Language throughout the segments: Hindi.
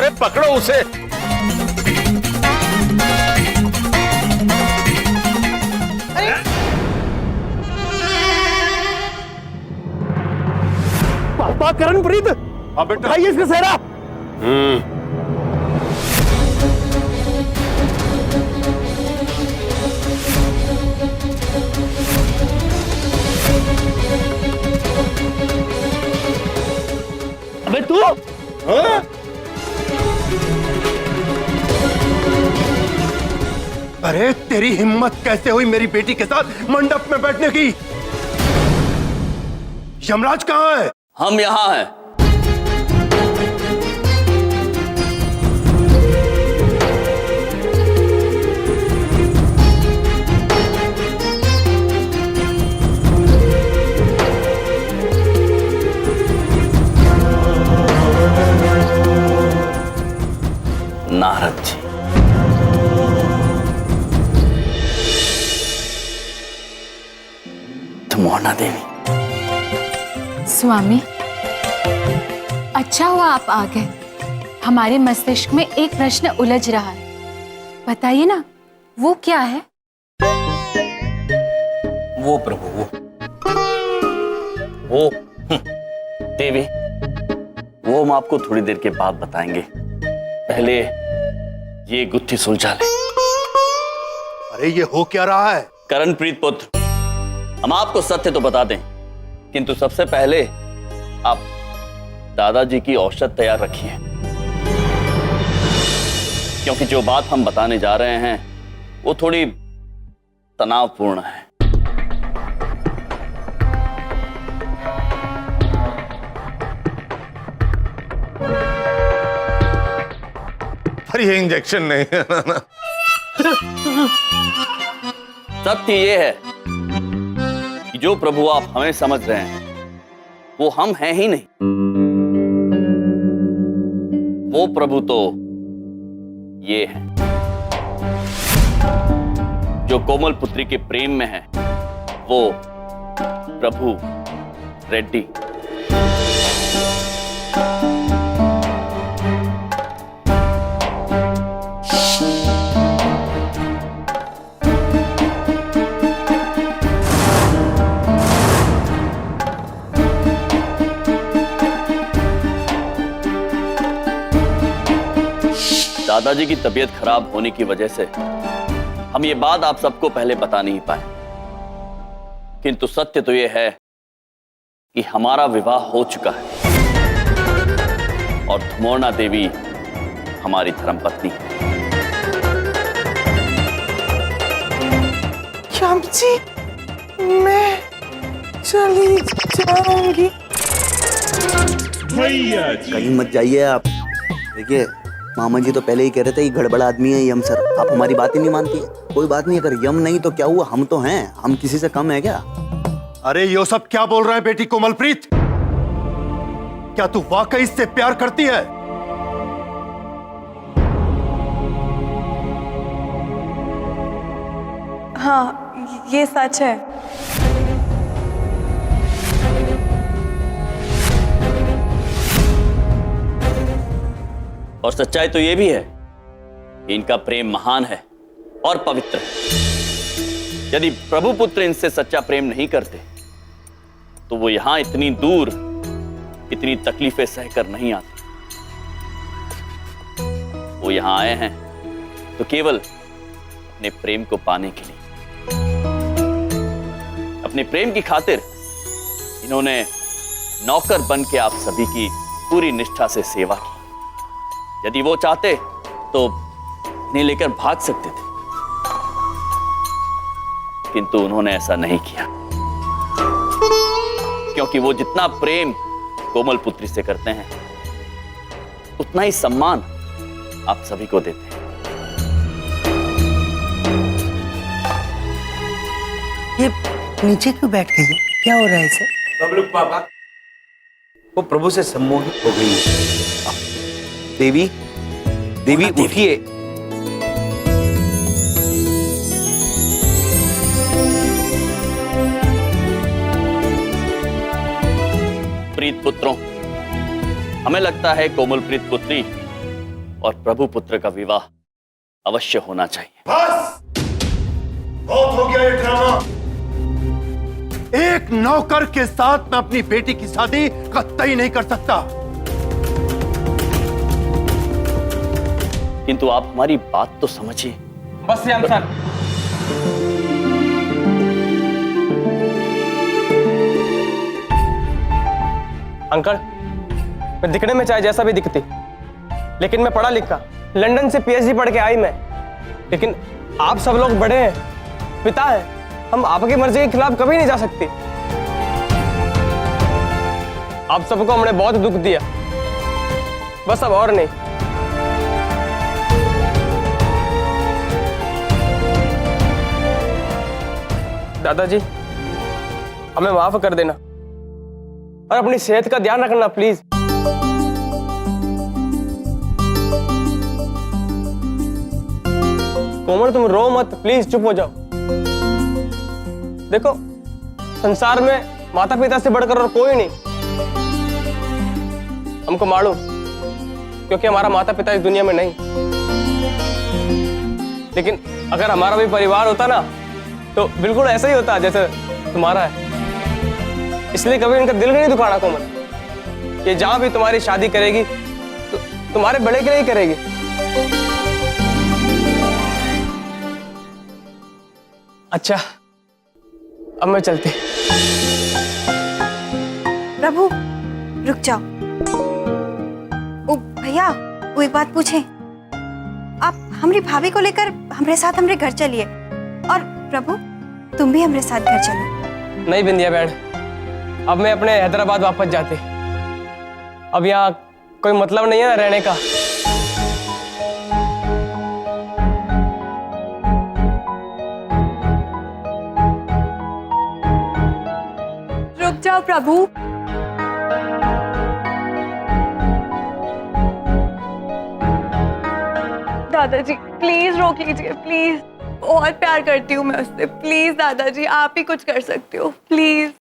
अरे पकड़ो उसे। पापा करणप्रीत, हाँ बेटा। उठाइए इसका सेहरा। अबे तू हाँ? अरे तेरी हिम्मत कैसे हुई मेरी बेटी के साथ मंडप में बैठने की? यमराज कहाँ है? हम यहाँ हैं। नारद जी, धमोहना देवी। स्वामी, अच्छा हुआ आप आ गए। हमारे मस्तिष्क में एक प्रश्न उलझ रहा है, बताइए ना, वो क्या है? वो प्रभु, वो देवी, वो हम आपको थोड़ी देर के बाद बताएंगे। पहले ये गुत्थी सुलझा ले। अरे ये हो क्या रहा है? करणप्रीत पुत्र, हम आपको सत्य तो बता दें, किंतु सबसे पहले आप दादाजी की औषध तैयार रखिए, क्योंकि जो बात हम बताने जा रहे हैं वो थोड़ी तनावपूर्ण है। अरे ये इंजेक्शन नहीं है ना। सत्य ये है कि जो प्रभु आप हमें समझ रहे हैं वो हम हैं ही नहीं। वो प्रभु तो ये है जो कोमल पुत्री के प्रेम में है, वो प्रभु रेड्डी। दादाजी की तबीयत खराब होने की वजह से हम ये बात आप सबको पहले बता नहीं पाए, किंतु सत्य तो यह है कि हमारा विवाह हो चुका है और धमोहना देवी हमारी धर्मपत्नी है। श्याम जी, मैं चली जाऊंगी। कहीं मत जाइए आप। देखिए, मामा जी तो पहले ही कह रहे थे कि गड़बड़ आदमी है यम सर। आप हमारी बात ही नहीं मानती है। कोई बात नहीं, अगर यम नहीं तो क्या हुआ, हम तो हैं। हम किसी से कम है क्या? अरे ये सब क्या बोल रहा है बेटी कोमलप्रीत? क्या तू वाकई इससे प्यार करती है? हाँ, ये सच है। और सच्चाई तो यह भी है कि इनका प्रेम महान है और पवित्र है। यदि प्रभु पुत्र इनसे सच्चा प्रेम नहीं करते तो वो यहां इतनी दूर इतनी तकलीफें सहकर नहीं आते। वो यहां आए हैं तो केवल अपने प्रेम को पाने के लिए। अपने प्रेम की खातिर इन्होंने नौकर बन के आप सभी की पूरी निष्ठा से सेवा की। यदि वो चाहते तो इन्हें लेकर भाग सकते थे, किंतु उन्होंने ऐसा नहीं किया, क्योंकि वो जितना प्रेम कोमल पुत्री से करते हैं उतना ही सम्मान आप सभी को देते हैं। ये नीचे क्यों बैठ गई है? क्या हो रहा है इसे? बबलू पापा, वो प्रभु से सम्मोहित हो गई है। देवी, देवी उठिए। प्रीत पुत्रों, हमें लगता है कोमलप्रीत पुत्री और प्रभु पुत्र का विवाह अवश्य होना चाहिए। बस बहुत हो गया ये ड्रामा। एक नौकर के साथ मैं अपनी बेटी की शादी कतई नहीं कर सकता। किंतु आप हमारी बात तो समझिए। बस श्याम सर, अंकल मैं दिखने में चाहे जैसा भी दिखती, लेकिन मैं पढ़ा लिखा, लंदन से पीएचडी पढ़ के आई मैं। लेकिन आप सब लोग बड़े हैं, पिता हैं, हम आपकी मर्जी के खिलाफ कभी नहीं जा सकते। आप सबको हमने बहुत दुख दिया, बस अब और नहीं। दादाजी हमें माफ कर देना और अपनी सेहत का ध्यान रखना प्लीज। कोमल तुम रो मत प्लीज, चुप हो जाओ। देखो संसार में माता पिता से बढ़कर और कोई नहीं। हमको मालूम, क्योंकि हमारा माता पिता इस दुनिया में नहीं, लेकिन अगर हमारा भी परिवार होता ना तो बिल्कुल ऐसा ही होता जैसे तुम्हारा है। इसलिए कभी इनका दिल नहीं दुखाना कोमल। ये जहां भी तुम्हारी शादी करेगी तो तुम्हारे बड़े के लिए ही करेगी। अच्छा अब मैं चलती। प्रभु रुक जाओ। ओ भैया, वो एक बात पूछें? आप हमारी भाभी को लेकर हमारे साथ हमारे घर चलिए, और प्रभु तुम भी हमारे साथ घर चलो। नहीं बिंदिया बहन, अब मैं अपने हैदराबाद वापस जाती। अब यहाँ कोई मतलब नहीं है ना रहने का। रुक जाओ प्रभु। दादाजी प्लीज रोक लीजिए, प्लीज। बहुत प्यार करती हूँ मैं उससे। प्लीज दादाजी आप ही कुछ कर सकते हो, प्लीज।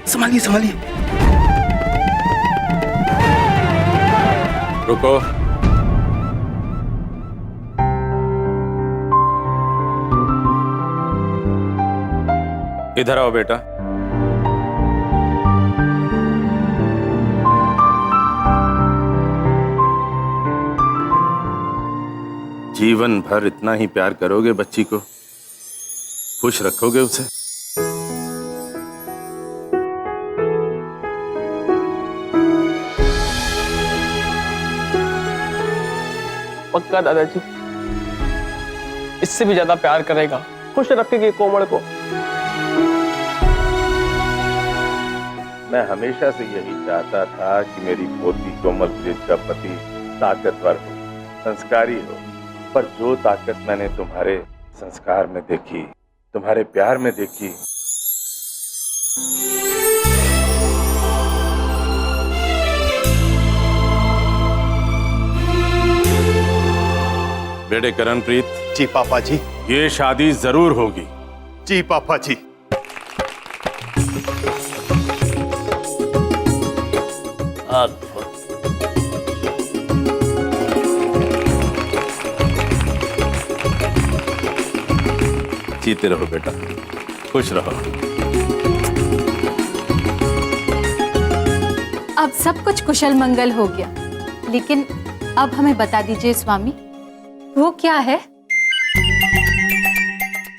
संभालिए संभालिए। रुको। इधर आओ बेटा। जीवन भर इतना ही प्यार करोगे बच्ची को, खुश रखोगे उसे? पक्का दादाजी, इससे भी ज्यादा प्यार करेगा, खुश रखेगी कोमल को। मैं हमेशा से यही चाहता था कि मेरी पोती कोमलप्रीत का पति ताकतवर हो, संस्कारी हो, पर जो ताकत मैंने तुम्हारे संस्कार में देखी, तुम्हारे प्यार में देखी, बेटे करणप्रीत। जी पापा जी। ये शादी जरूर होगी। जी पापा जी। जीते रहो बेटा, खुश रहो। अब सब कुछ कुशल मंगल हो गया, लेकिन अब हमें बता दीजिए स्वामी, वो क्या है?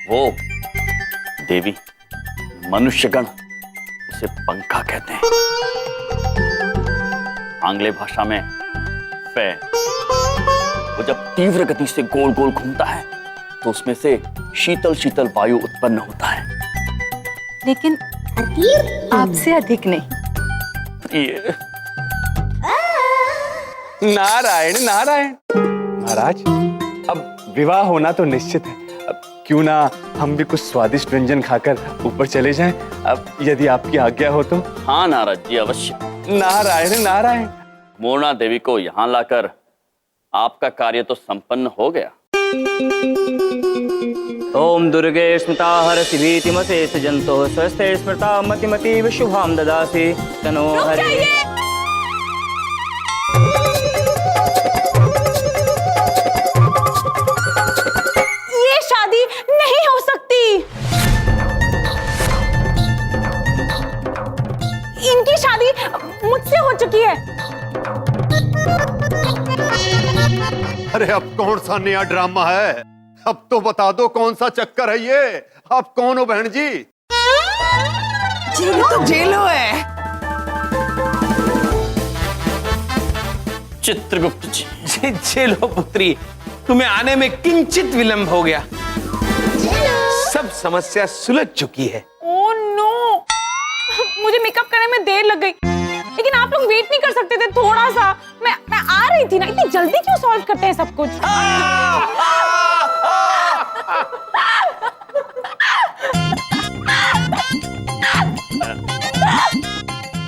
वो देवी, मनुष्यगण उसे पंखा कहते हैं, आंग्ल भाषा में फै। वो जब तीव्र गति से गोल गोल घूमता है तो उसमें से शीतल शीतल वायु उत्पन्न होता है। लेकिन आपसे अधिक नहीं। ये नारायण नारायण। महाराज अब विवाह होना तो निश्चित है। अब क्यों ना हम भी कुछ स्वादिष्ट व्यंजन खाकर ऊपर चले जाएं, अब यदि आपकी आज्ञा हो तो। हाँ नारद जी, अवश्य। नारायण नारायण। मोना देवी को यहाँ लाकर आपका कार्य तो संपन्न हो गया। ओम दुर्गे स्मृता हरसि भीतिमशेष जंतो स्वस्थे स्मृता मतिमतीव शुभाम ददासि तनो हरि। ये शादी नहीं हो सकती। इनकी शादी मुझसे हो चुकी है। अरे अब कौन सा नया ड्रामा है? अब तो बता दो कौन सा चक्कर है ये? आप कौन हो बहन जी? जेलो तो जेलो है। चित्रगुप्त जी। चलो पुत्री, तुम्हें आने में किंचित विलंब हो गया। सब समस्या सुलझ चुकी है। ओह नो, मुझे मेकअप करने में देर लग गई, लेकिन आप लोग वेट नहीं कर सकते थे थोड़ा सा? मैं आ रही थी ना। इतनी जल्दी क्यों सॉल्व करते हैं सब कुछ?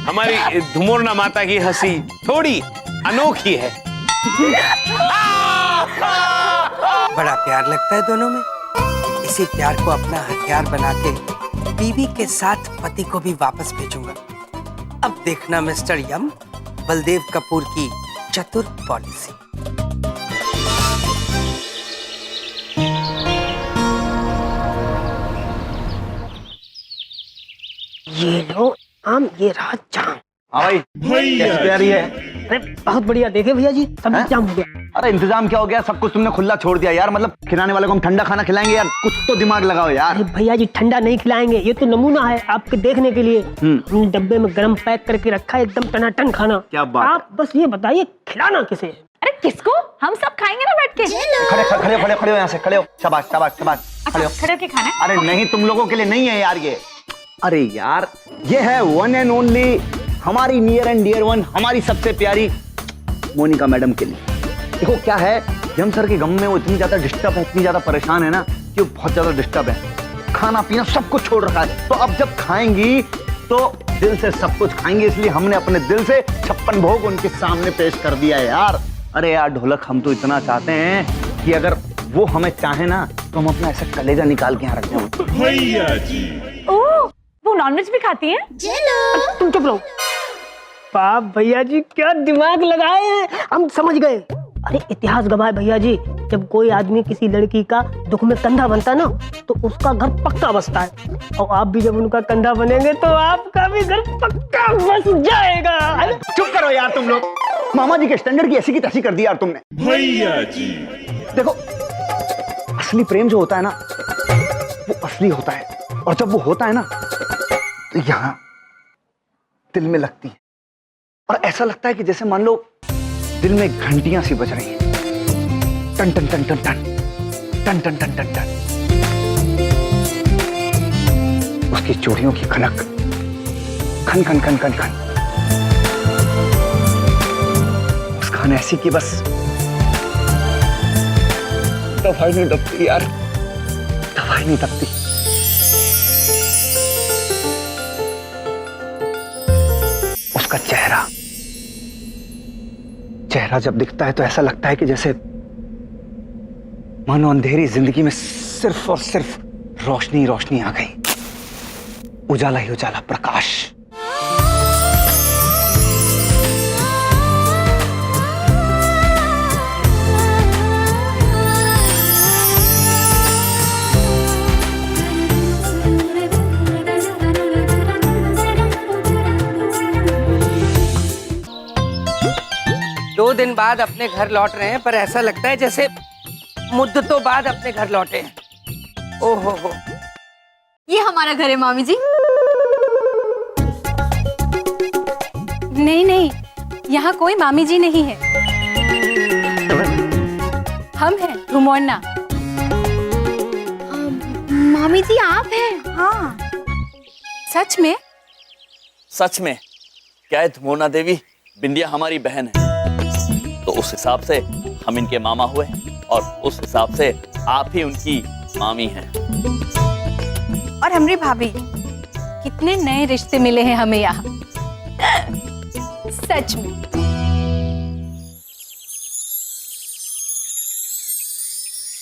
हमारी धुमोरना माता की हंसी थोड़ी अनोखी है। बड़ा प्यार लगता है दोनों में। इसी प्यार को अपना हथियार बना के बीवी के साथ पति को भी वापस भेजूंगा। अब देखना मिस्टर यम, बलदेव कपूर की चतुर पॉलिसी। ये लो आम, ये रहा जाम। हाँ भाई, कैसी तैयारी है? अरे बहुत बढ़िया। देखे भैया जी, सब इंतजाम हो गया। अरे इंतजाम क्या हो गया? सब कुछ तुमने खुला छोड़ दिया यार। मतलब खिलाने वाले को हम ठंडा खाना खिलाएंगे यार? कुछ तो दिमाग लगाओ यार। अरे भैया जी, ठंडा नहीं खिलाएंगे, ये तो नमूना है आपके देखने के लिए। हमने डब्बे में गरम पैक करके रखा है, एकदम टनाटन खाना। क्या बात? आप बस ये बताइए खिलाना किसे? अरे किसको? हम सब खाएंगे ना बैठ के। खड़े हो यहाँ से, खड़े हो। शाबाश शाबाश शाबाश, खड़े हो। खड़े होके खाना है? अरे नहीं, तुम लोगों के लिए नहीं है यार ये। अरे यार, ये है वन एंड ओनली हमारी नियर एंड डियर वन, हमारी सबसे प्यारी मोनिका मैडम के लिए। देखो क्या है, यम सर के गम में वो इतनी ज्यादा डिस्टर्ब है, इतनी ज्यादा परेशान है ना कि वो बहुत ज्यादा डिस्टर्ब है। खाना पीना सब कुछ छोड़ रखा है, तो अब जब खाएंगी तो दिल से सब कुछ खाएंगे, इसलिए हमने अपने दिल से 56 भोग उनके सामने पेश कर दिया है यार। अरे यार ढोलक, हम तो इतना चाहते हैं कि अगर वो हमें चाहे ना तो हम अपना ऐसा कलेजा निकाल के यहाँ रख दें। भैया जी, ओह, वो नॉनवेज भी खाती हैं? तुम चुप रहो। बाप भैया जी क्या दिमाग लगाए हैं, हम समझ गए। अरे इतिहास गवाह है भैया जी, जब कोई आदमी किसी लड़की का दुख में कंधा बनता है ना, तो उसका घर पक्का बसता है। और आप भी जब उनका कंधा बनेंगे तो आपका भी घर पक्का बस जाएगा। चुप करो यार तुम लोग। मामा जी के स्टैंडर्ड की ऐसी की तैसी कर दी यार तुमने। भैया जी, देखो, असली प्रेम जो होता है ना, वो असली होता है, और जब वो होता है ना तो यहाँ दिल में लगती है, और ऐसा लगता है कि जैसे मान लो दिल में घंटियां सी बज रही हैं, टन टन टन टन टन टन टन टन टन टन। उसकी चूड़ियों की खनक, खन खन खन खन खन। मुस्कान ऐसी कि बस दवाई नहीं दबती यार, दवाई नहीं दबती। उसका चेहरा जब दिखता है तो ऐसा लगता है कि जैसे मानो अंधेरी जिंदगी में सिर्फ और सिर्फ रोशनी रोशनी आ गई, उजाला ही उजाला, प्रकाश। दो दिन बाद अपने घर लौट रहे हैं, पर ऐसा लगता है जैसे मुद्दतों बाद अपने घर लौटे हैं। ओहो हो, ये हमारा घर है मामी जी। नहीं नहीं, यहाँ कोई मामी जी नहीं है, हम हैं धुमोरना। मामी जी आप हैं? हाँ। सच में? सच में। क्या है धुमोरना देवी, बिंदिया हमारी बहन है, तो उस हिसाब से हम इनके मामा हुए, और उस हिसाब से आप ही उनकी मामी हैं। और हमारी भाभी। कितने नए रिश्ते मिले हैं हमें यहाँ, सच में।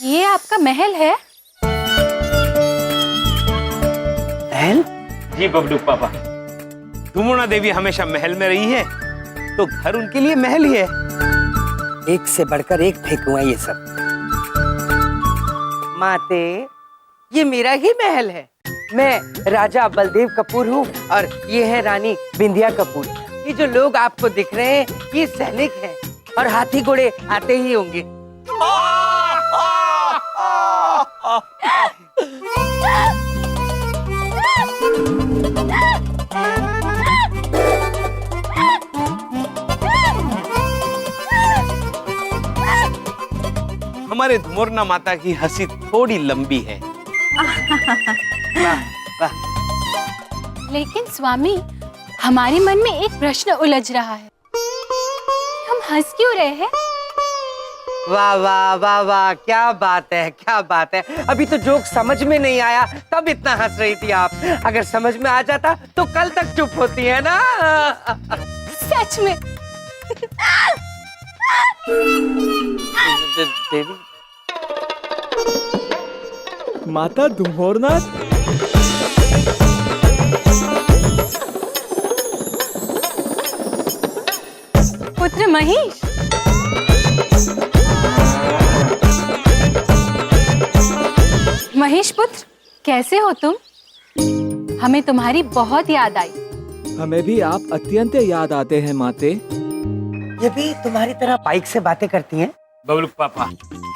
ये आपका महल है? महल? जी बबलू पापा, धुमुना देवी हमेशा महल में रही है, तो घर उनके लिए महल ही है। एक से बढ़कर एक फेंकू है ये सब। माते, ये मेरा ही महल है। मैं राजा बलदेव कपूर हूँ और ये है रानी बिंदिया कपूर। ये जो लोग आपको दिख रहे हैं ये सैनिक हैं और हाथी घोड़े आते ही होंगे। हमारे धुमुरना माता की हंसी थोड़ी लंबी है। लेकिन स्वामी, हमारे मन में एक प्रश्न उलझ रहा है, हम हंस क्यों रहे हैं? वाह वाह वाह वाह, क्या बात है, क्या बात है। अभी तो जोक समझ में नहीं आया तब इतना हंस रही थी आप। अगर समझ में आ जाता तो कल तक चुप होती है ना। सच में। देवी, माता धुमोरना, पुत्र महेश, महेश पुत्र, कैसे हो तुम? हमें तुम्हारी बहुत याद आई। हमें भी आप अत्यंत याद आते हैं माते। ये भी तुम्हारी तरह बाइक से बातें करती हैं? बबलू पापा,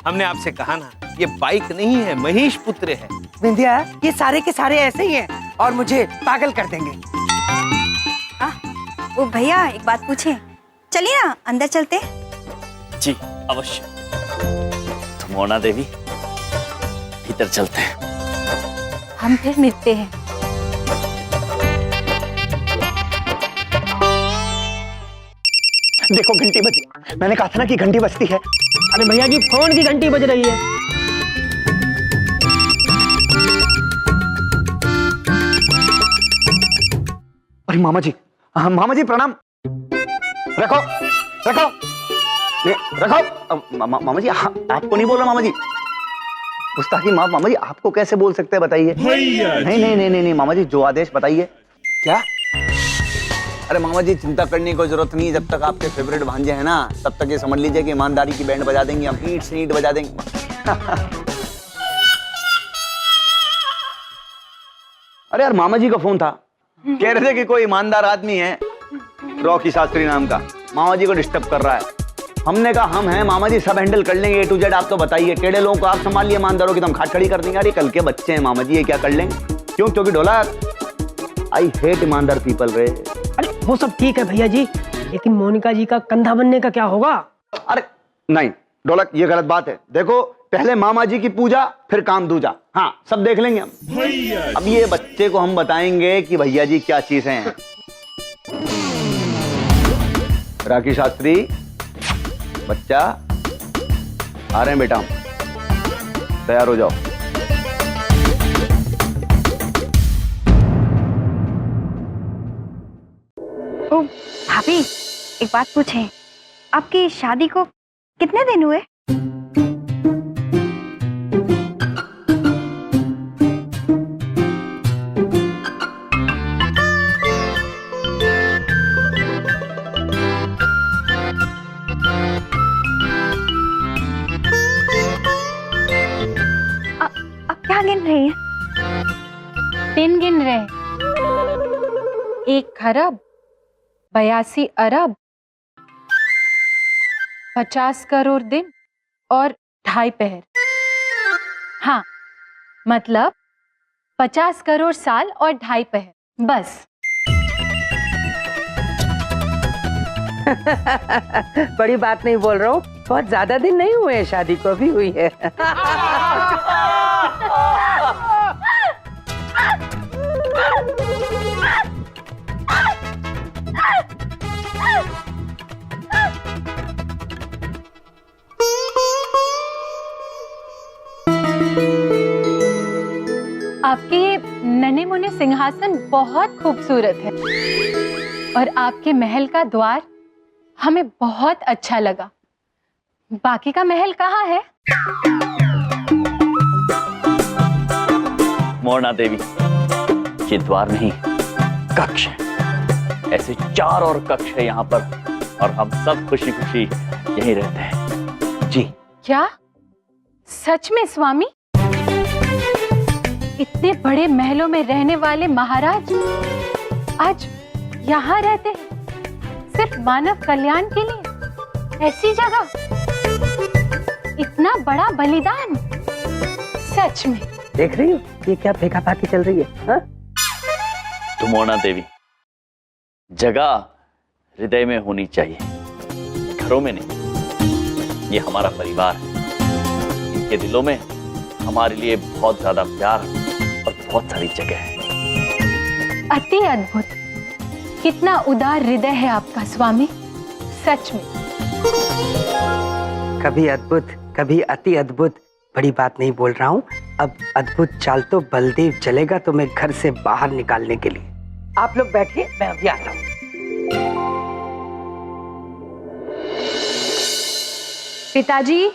हमने आपसे कहा ना, ये बाइक नहीं है, महेश पुत्र है। बिंदिया, ये सारे के सारे ऐसे ही हैं और मुझे पागल कर देंगे। वो भैया एक बात पूछे, चलिए ना अंदर चलते। जी अवश्य। धुमोना देवी, भीतर चलते हैं। हम फिर मिलते हैं। देखो घंटी बजी, मैंने कहा था ना कि घंटी बजती है। अरे भैया जी, फोन की घंटी बज रही है। अरे मामा जी, मामा जी प्रणाम। रखो रखो रखो। मामा जी, आपको नहीं बोल रहा मामा जी, गुस्ताखी माफ। मामा जी आपको कैसे बोल सकते हैं बताइए? नहीं नहीं नहीं नहीं मामा जी, जो आदेश बताइए। क्या? अरे मामा जी चिंता करने की कोई जरूरत नहीं। जब तक आपके फेवरेट भांजे हैं ना, तब तक ये समझ लीजिए कि ईमानदारी की बैंड बजा देंगे हम, ईंट से ईंट बजा देंगे। अरे यार मामा जी का फोन था, कह रहे थे कि कोई ईमानदार आदमी है रॉकी शास्त्री नाम का, मामा जी को डिस्टर्ब कर रहा है। हमने कहा हम हैं मामा जी, सब हैंडल कर लेंगे A to Z। आप तो बताइए, केड़े लोगों को आप संभाल लिए, ईमानदारों की तो हम खाट खड़ी कर देंगे। अरे कल के बच्चे हैं मामा जी, ये क्या कर लेंगे? क्यों? क्योंकि ढोलक, आई हेट ईमानदार पीपल रे। अरे वो सब ठीक है भैया जी, लेकिन मोनिका जी का कंधा बनने का क्या होगा? अरे नहीं ढोलक, ये गलत बात है। देखो पहले मामा जी की पूजा, फिर काम दूजा। हाँ सब देख लेंगे हम। अब ये बच्चे को हम बताएंगे कि भैया जी क्या चीज हैं। राखी शास्त्री, बच्चा आ रहे हैं बेटा, तैयार हो जाओ। ओ भाभी, एक बात पूछें, आपकी शादी को कितने दिन हुए? अब क्या गिन रही हैं? दिन गिन रहे। 1 खरब 82 अरब 50 करोड़ दिन और 2.5 पहर। हाँ मतलब 50 करोड़ साल और 2.5 पहर, बस। बड़ी बात नहीं बोल रहा हूँ, बहुत ज्यादा दिन नहीं हुए हैं शादी को, अभी हुई है। आपके ये नन्हे मुन्ने सिंहासन बहुत खूबसूरत है और आपके महल का द्वार हमें बहुत अच्छा लगा। बाकी का महल कहाँ है? मोरना देवी, ये द्वार नहीं, कक्ष है। ऐसे 4 और कक्ष है यहाँ पर और हम सब खुशी खुशी यहीं रहते हैं जी। क्या सच में स्वामी? इतने बड़े महलों में रहने वाले महाराज आज यहाँ रहते हैं सिर्फ मानव कल्याण के लिए? ऐसी जगह इतना बड़ा बलिदान, सच में। देख रही हो ये क्या फेंकाफाकी चल रही है? हाँ? तो मोरना देवी, जगह हृदय में होनी चाहिए, घरों में नहीं। ये हमारा परिवार है, इनके दिलों में हमारे लिए बहुत ज्यादा प्यार और बहुत सारी जगह है। अति अद्भुत, कितना उदार हृदय है आपका स्वामी, सच में। कभी अद्भुत, कभी अति अद्भुत, बड़ी बात नहीं बोल रहा हूँ। अब अद्भुत चाल तो बलदेव चलेगा तुम्हें घर से बाहर निकालने के लिए। आप लोग बैठिए, मैं अभी आता हूँ। पिताजी,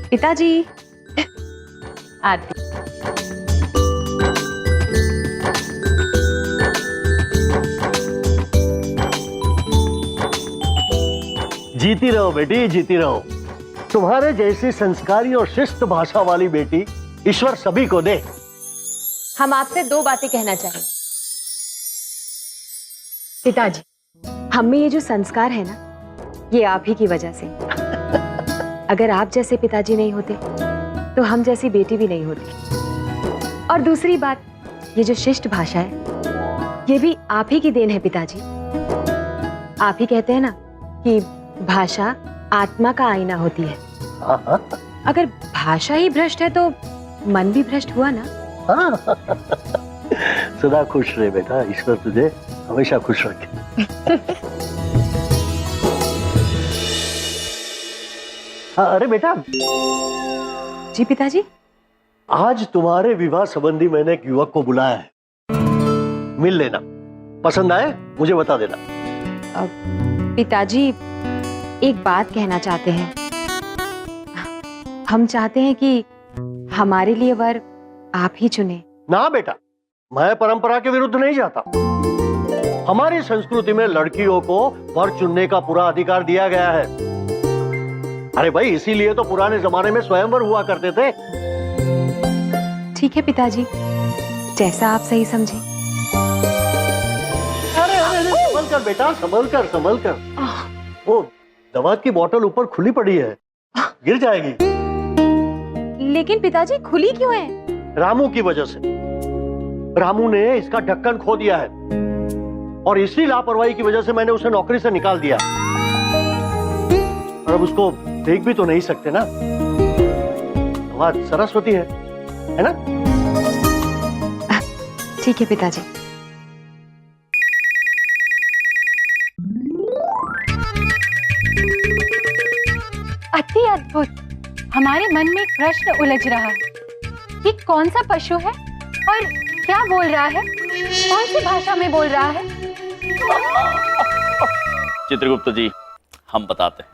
पिताजी, आती। जीती रहो बेटी, जीती रहो। तुम्हारे जैसी संस्कारी और शिष्ट भाषा वाली बेटी ईश्वर सभी को दे। हम आपसे 2 बातें कहना चाहेंगे। पिताजी, हम में ये जो संस्कार है ना, ये आप ही की वजह से। अगर आप जैसे पिताजी नहीं होते तो हम जैसी बेटी भी नहीं होती। और दूसरी बात, ये जो शिष्ट भाषा है ये भी आप ही की देन है पिताजी। आप ही कहते हैं ना कि भाषा आत्मा का आईना होती है। अगर भाषा ही भ्रष्ट है तो मन भी भ्रष्ट हुआ ना। सदा खुश रहे बेटा, ईश्वर तुझे हमेशा खुश रखे। हाँ, अरे बेटा। जी पिताजी। आज तुम्हारे विवाह संबंधी मैंने एक युवक को बुलाया है, मिल लेना। पसंद आए मुझे बता देना। पिताजी, एक बात कहना चाहते हैं। हम चाहते हैं कि हमारे लिए वर आप ही चुने। ना बेटा, मैं परंपरा के विरुद्ध नहीं जाता। हमारी संस्कृति में लड़कियों को वर चुनने का पूरा अधिकार दिया गया है। अरे भाई, इसीलिए तो पुराने जमाने में स्वयंवर हुआ करते थे। ठीक है पिताजी, जैसा आप सही समझे। अरे संभल कर बेटा, संभल कर, संभल कर। वो दवा की बोतल ऊपर खुली पड़ी है, गिर जाएगी। लेकिन पिताजी, खुली क्यों है? रामू की वजह से। रामू ने इसका ढक्कन खो दिया है और इसी लापरवाही की वजह से मैंने उसे नौकरी से निकाल दिया। और अब उसको देख भी तो नहीं सकते ना। दवा सरस्वती है ना? ठीक है पिताजी। अति अद्भुत। हमारे मन में एक प्रश्न उलझ रहा है। ये कौन सा पशु है और क्या बोल रहा है? कौन सी भाषा में बोल रहा है? चित्रगुप्त जी, हम बताते हैं।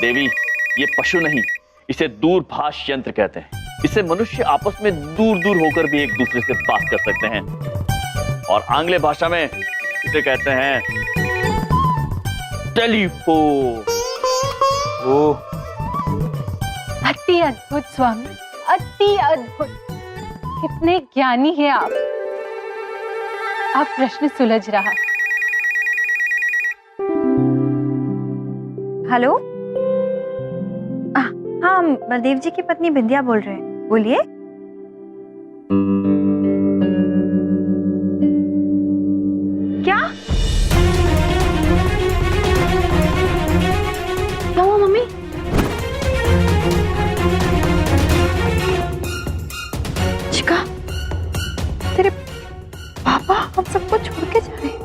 देवी, ये पशु नहीं, इसे दूरभाष यंत्र कहते हैं। इससे मनुष्य आपस में दूर दूर होकर भी एक दूसरे से बात कर सकते हैं। और आंग्ल भाषा में इसे कहते हैं टेलीफोन। अति अद्भुत स्वामी, अति अद्भुत। कितने ज्ञानी हैं आप। अब प्रश्न सुलझ रहा। हेलो, हाँ, हम बलदेव जी की पत्नी बिंदिया बोल रहे हैं। बोलिए। क्या? क्या हुआ मम्मी? चिका, तेरे पापा हम सबको छोड़ के जा रहे हैं।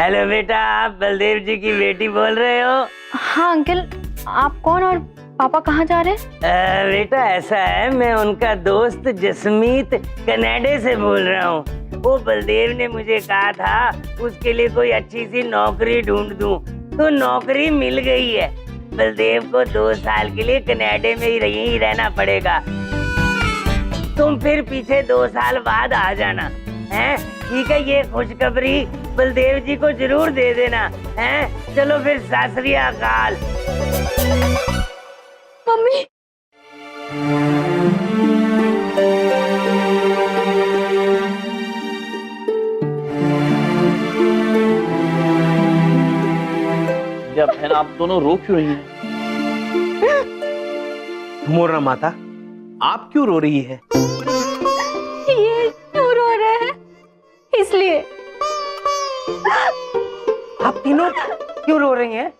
हेलो बेटा, आप बलदेव जी की बेटी बोल रहे हो? हाँ अंकल, आप कौन और पापा कहाँ जा रहे हैं? बेटा ऐसा है, मैं उनका दोस्त जसमीत कनाडा से बोल रहा हूँ। वो बलदेव ने मुझे कहा था उसके लिए कोई अच्छी सी नौकरी ढूंढ दूं, तो नौकरी मिल गई है। बलदेव को 2 साल के लिए कनाडा में ही रहना पड़ेगा। तुम फिर पीछे 2 साल बाद आ जाना, हैं? ठीक है, ये खुशखबरी बलदेव जी को जरूर दे देना, हैं? चलो फिर सत श्री अकाल। मम्मी, जब बहन आप दोनों रो क्यों रही हैं? मोरना माता, आप क्यों रो रही है? ये क्यों रो रहे हैं? इसलिए। आप तीनों क्यों रो रही हैं?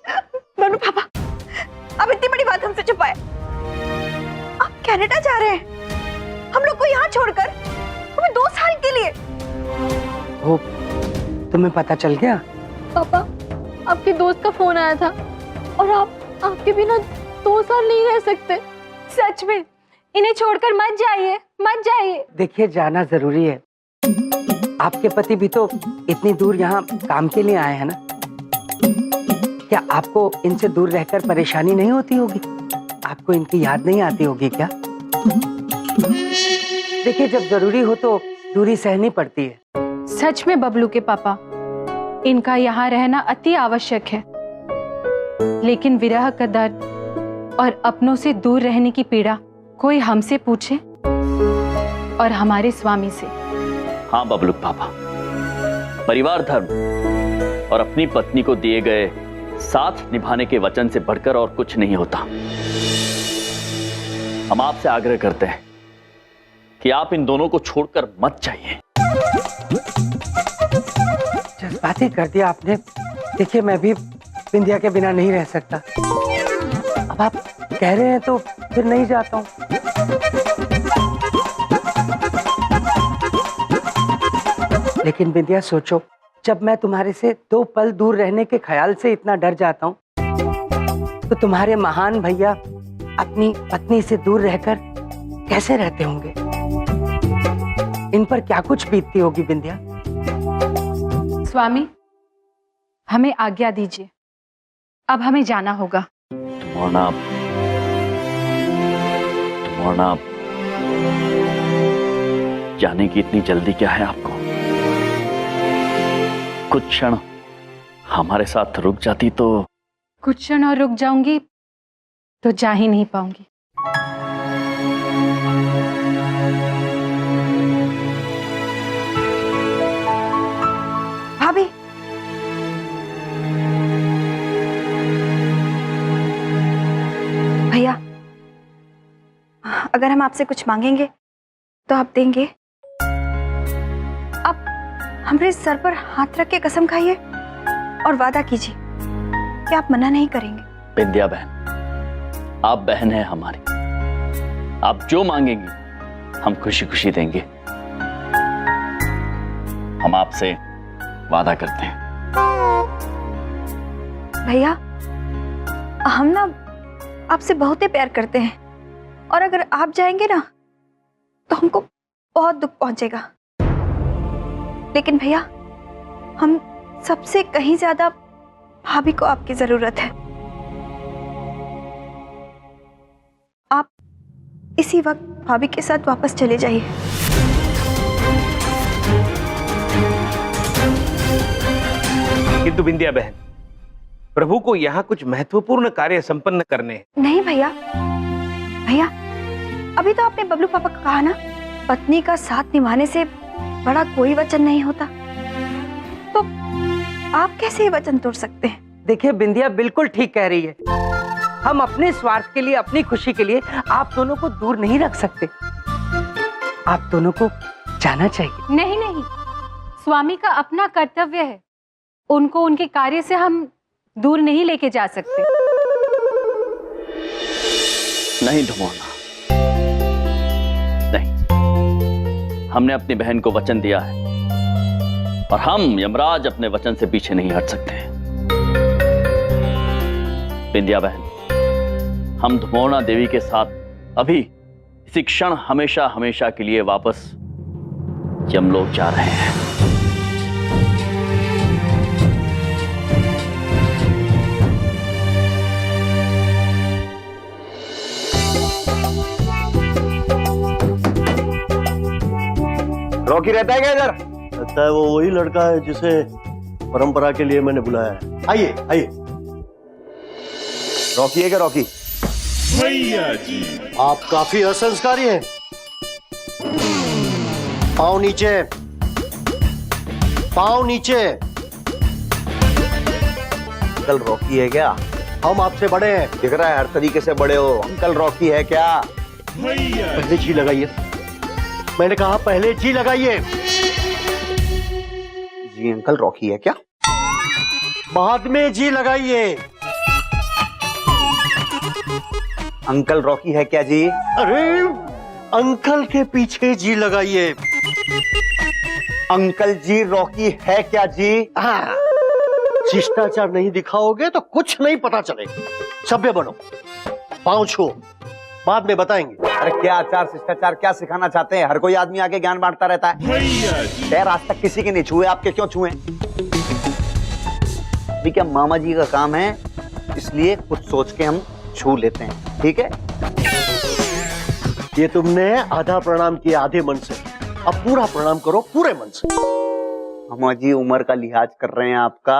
मनु पापा, अब इतनी बड़ी बात हमसे छुपाए। आप कनाडा जा रहे हैं, हम लोग को यहाँ छोड़कर, हमें 2 साल के लिए। वो तुम्हें पता चल गया? पापा, आपके दोस्त का फोन आया था और आप आपके बिना 2 साल नहीं रह सकते। सच में, इन्हें छोड़कर मत जाइए, मत जाइए। देखिए, जाना जरूरी है। आपके पति भी तो इतनी दूर यहाँ काम के लिए आए हैं ना। क्या आपको इनसे दूर रहकर परेशानी नहीं होती होगी? आपको इनकी याद नहीं आती होगी क्या? देखिए, जब जरूरी हो तो दूरी सहनी पड़ती है। सच में बबलू के पापा, इनका यहाँ रहना अति आवश्यक है, लेकिन विरह का दर्द और अपनों से दूर रहने की पीड़ा कोई हमसे पूछे और हमारे स्वामी से। हाँ बबलू पापा, परिवार धर्म और अपनी पत्नी को दिए गए साथ निभाने के वचन से बढ़कर और कुछ नहीं होता। हम आपसे आग्रह करते हैं कि आप इन दोनों को छोड़कर मत जाइए। जज्बाती कर दिया आपने। देखिए, मैं भी बिंदिया के बिना नहीं रह सकता। अब आप कह रहे हैं तो फिर नहीं जाता हूँ। लेकिन बिंदिया, सोचो, जब मैं तुम्हारे से 2 पल दूर रहने के ख्याल से इतना डर जाता हूँ, तो तुम्हारे महान भैया अपनी पत्नी से दूर रहकर कैसे रहते होंगे? इन पर क्या कुछ बीतती होगी बिंदिया? स्वामी, हमें आज्ञा दीजिए, अब हमें जाना होगा। तुम्हारा जाने की इतनी जल्दी क्या है आपको? कुछ क्षण हमारे साथ रुक जाती तो। कुछ क्षण और रुक जाऊंगी तो जा ही नहीं पाऊंगी। भाभी, भैया, अगर हम आपसे कुछ मांगेंगे तो आप देंगे? आप हमारे सर पर हाथ रख के कसम खाइए और वादा कीजिए कि आप मना नहीं करेंगे। बिंदिया बहन, आप बहन है हमारी। आप जो मांगेंगी हम खुशी खुशी देंगे। हम आपसे वादा करते हैं। भैया, हम ना आपसे बहुत ही प्यार करते हैं, और अगर आप जाएंगे ना तो हमको बहुत दुख पहुंचेगा। लेकिन भैया, हम सबसे कहीं ज्यादा भाभी को आपकी जरूरत है। आप इसी वक्त भाभी के साथ वापस चले जाइए। किंतु बिंदिया बहन, प्रभु को यहाँ कुछ महत्वपूर्ण कार्य संपन्न करने हैं। नहीं भैया, भैया, अभी तो आपने बबलू पापा को कहा ना, पत्नी का साथ निभाने से बड़ा कोई वचन नहीं होता। तो आप कैसे ये वचन तोड़ सकते हैं? देखिए, बिंदिया बिल्कुल ठीक कह रही है। हम अपने स्वार्थ के लिए, अपनी खुशी के लिए आप दोनों को दूर नहीं रख सकते। आप दोनों को जाना चाहिए। नहीं नहीं, स्वामी का अपना कर्तव्य है, उनको उनके कार्य से हम दूर नहीं लेके जा सकते। नहीं धुमोना, नहीं। हमने अपनी बहन को वचन दिया है और हम यमराज अपने वचन से पीछे नहीं हट सकते। बिंदिया बहन, हम धुमोना देवी के साथ अभी इसी क्षण हमेशा हमेशा के लिए वापस यमलोक जा रहे हैं। रॉकी रहता है क्या इधर? लगता है वो वही लड़का है जिसे परंपरा के लिए मैंने बुलाया है। आइए आइए। रॉकी है क्या? रॉकी भैया जी, आप काफी असंस्कारी हैं। पाँव नीचे, पाँव नीचे। अंकल रॉकी है क्या? हम आपसे बड़े हैं। दिख रहा है हर तरीके से बड़े हो। अंकल रॉकी है क्या? पहले जी लगाइए। मैंने कहा पहले जी लगाइए। जी अंकल रॉकी है क्या? बाद में जी लगाइए। अंकल रॉकी है क्या जी? अरे अंकल के पीछे जी लगाइए। अंकल जी रॉकी है क्या जी? हाँ, शिष्टाचार नहीं दिखाओगे तो कुछ नहीं पता चलेगा। सभ्य बनो, पाँव छो, बाद में बताएंगे। अरे क्या आचार शिष्टाचार क्या सिखाना चाहते हैं? हर कोई आदमी आके ज्ञान बांटता रहता है। पैर आज तक किसी के नहीं छुए, आपके क्यों छुए? अभी क्या मामा जी का काम है, इसलिए कुछ सोच के हम छू लेते हैं, ठीक है? ये तुमने आधा प्रणाम किया आधे मन से, अब पूरा प्रणाम करो पूरे मन से। मामा जी उम्र का लिहाज कर रहे हैं आपका।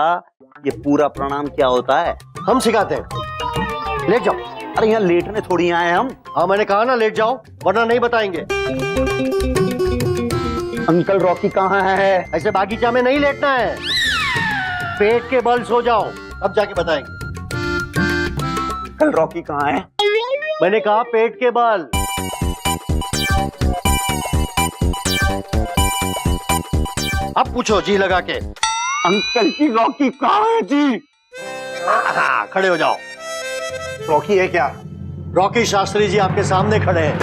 ये पूरा प्रणाम क्या होता है? हम सिखाते हैं। लेट जाओ। अरे यहाँ लेटने थोड़ी आए हम। हाँ मैंने कहा ना लेट जाओ, वरना नहीं बताएंगे। अंकल रॉकी कहाँ है? ऐसे बागीचा में नहीं लेटना है, पेट के बल सो जाओ, अब जाके बताएंगे। अंकल रॉकी कहाँ है? मैंने कहा पेट के बल। अब पूछो जी लगा के। अंकल की रॉकी कहाँ है जी? हाँ, खड़े हो जाओ। रॉकी है क्या? रॉकी शास्त्री जी आपके सामने खड़े हैं।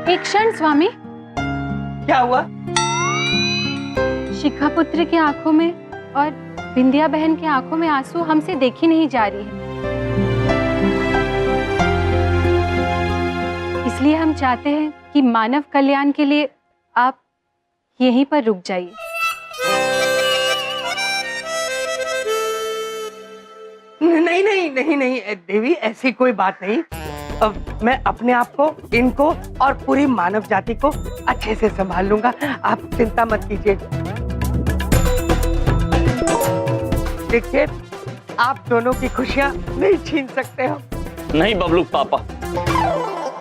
एक क्षण स्वामी। क्या हुआ? शिखा पुत्र की आंखों में और बिंदिया बहन की आंखों में आंसू हमसे देखी नहीं जा रही है, इसलिए हम चाहते हैं कि मानव कल्याण के लिए आप यहीं पर रुक जाइए। नहीं नहीं नहीं नहीं देवी, ऐसी कोई बात नहीं। अब मैं अपने आप को, इनको और पूरी मानव जाति को अच्छे से संभाल लूंगा, आप चिंता मत कीजिए। देखिए, आप दोनों की खुशियां नहीं छीन सकते हो। नहीं बबलूक पापा,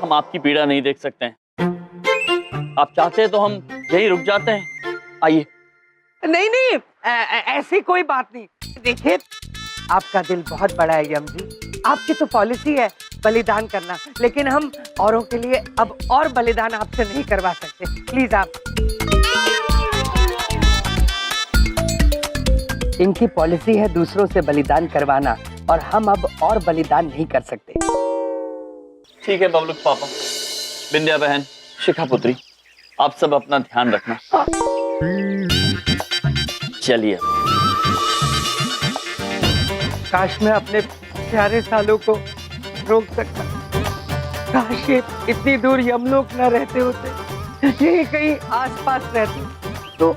हम आपकी पीड़ा नहीं देख सकते हैं। आप चाहते हैं तो हम यहीं रुक जाते हैं। आइए। नहीं नहीं, ऐसी कोई बात नहीं। देखिए, आपका दिल बहुत बड़ा है यम जी, आपकी तो पॉलिसी है बलिदान करना, लेकिन हम औरों के लिए अब और बलिदान आपसे नहीं करवा सकते। प्लीज आप। इनकी पॉलिसी है दूसरों से बलिदान करवाना, और हम अब और बलिदान नहीं कर सकते। ठीक है बबलूक पापा, बिंदिया बहन, शिखा पुत्री, आप सब अपना ध्यान रखना। चलिए। काश मैं अपने प्यारे सालों को रोक सकता, काश ये इतनी दूर यमलोक न रहते होते, यही कहीं आसपास रहते तो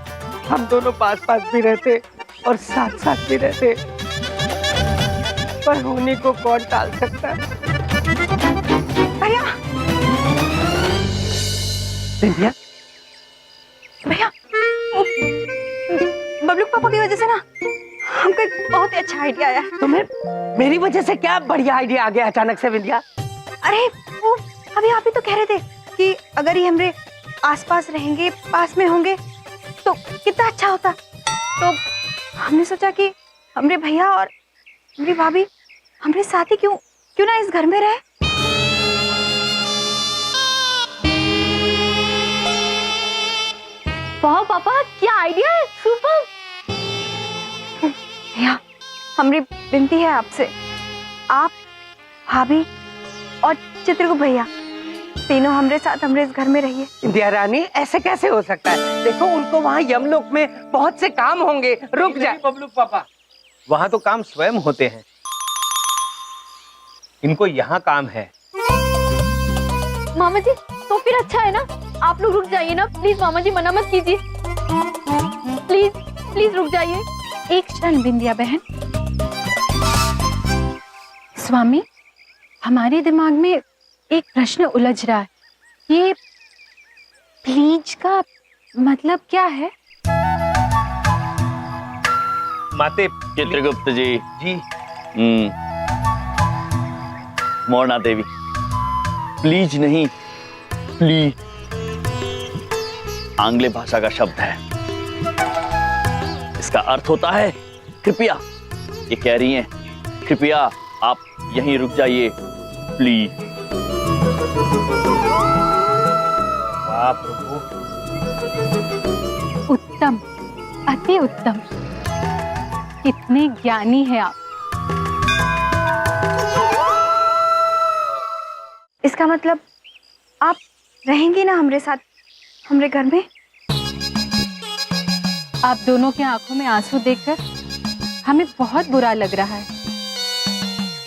हम दोनों पास पास भी रहते और साथ साथ भी रहते, पर होने को कौन टाल सकता है? भैया, बिंदिया, भैया, बबलू पापा की वजह से ना हमको एक बहुत ही अच्छा आइडिया आया। तुम्हें मेरी वजह से क्या बढ़िया आइडिया आ गया अचानक से बिंदिया? अरे वो अभी आप ही तो कह रहे थे कि अगर ये हमरे आसपास रहेंगे, पास में होंगे तो कितना अच्छा होता। तो हमने सोचा कि हमरे भैया और मेरी भाभी हमरे साथ ही क्यों ना इस घर में रहे। वाह पापा, क्या आइडिया है, सुपर। भैया हमारी विनती है आपसे, आप, भाभी और चित्रगुप्त भैया तीनों हमारे साथ हमारे इस घर में रहिए। इंदिरा रानी, ऐसे कैसे हो सकता है? देखो, उनको वहाँ यमलोक में बहुत से काम होंगे। रुक जा बबलू पापा, वहां तो काम स्वयं होते हैं, इनको यहाँ काम है। मामा जी, तो फिर अच्छा है ना, आप लोग रुक जाइए ना प्लीज। मामा जी मना मत कीजिए, प्लीज प्लीज रुक जाइए। एक क्षण बिंदिया बहन। स्वामी, हमारे दिमाग में एक प्रश्न उलझ रहा है। ये प्लीज का मतलब क्या है? माते चित्रगुप्त जी। जी। मोरना देवी, प्लीज नहीं, प्लीज आंग्ल भाषा का शब्द है। इसका अर्थ होता है कृपया। ये कह रही हैं कृपया आप यहीं रुक जाइए, प्लीज। वाह प्रभु, उत्तम, अति उत्तम। कितने ज्ञानी हैं आप। इसका मतलब आप रहेंगी ना हमारे साथ हमारे घर में? आप दोनों के आंखों में आंसू देखकर हमें बहुत बुरा लग रहा है।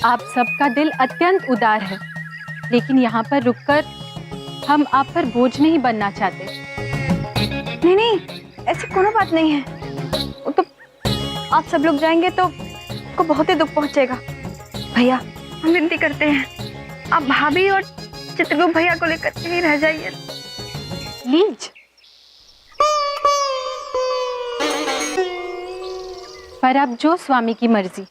आप सबका दिल अत्यंत उदार है, लेकिन यहाँ पर रुककर हम आप पर बोझ नहीं बनना चाहते। नहीं नहीं, ऐसी कोनो बात नहीं है। वो तो आप सब लोग जाएंगे तो को बहुत ही दुख पहुंचेगा। भैया, हम विनती करते हैं, आप भाभी और चित्रगुप्त भैया को लेकर यहीं रह जाइए। प्लीज। पर अब जो स्वामी की मर्जी।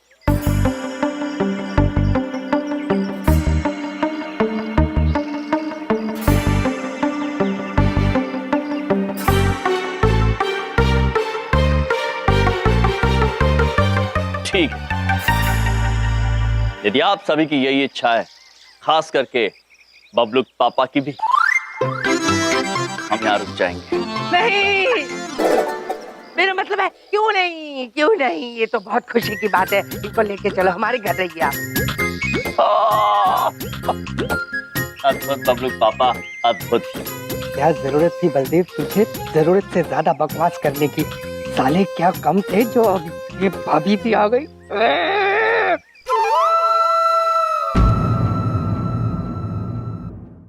ठीक, यदि आप सभी की यही इच्छा है, खास करके बबलू पापा की भी, हम यहाँ रुक जाएंगे। नहीं, मेरा मतलब है क्यों नहीं, क्यों नहीं? ये तो बहुत खुशी की बात है। इनको लेके चलो, हमारे घर रहिए आप। अद्भुत बबलू पापा, अद्भुत। क्या जरूरत थी बलदेव तुझे जरूरत से ज्यादा बकवास करने की? साले क्या कम थे जो ये भाभी भी आ गई।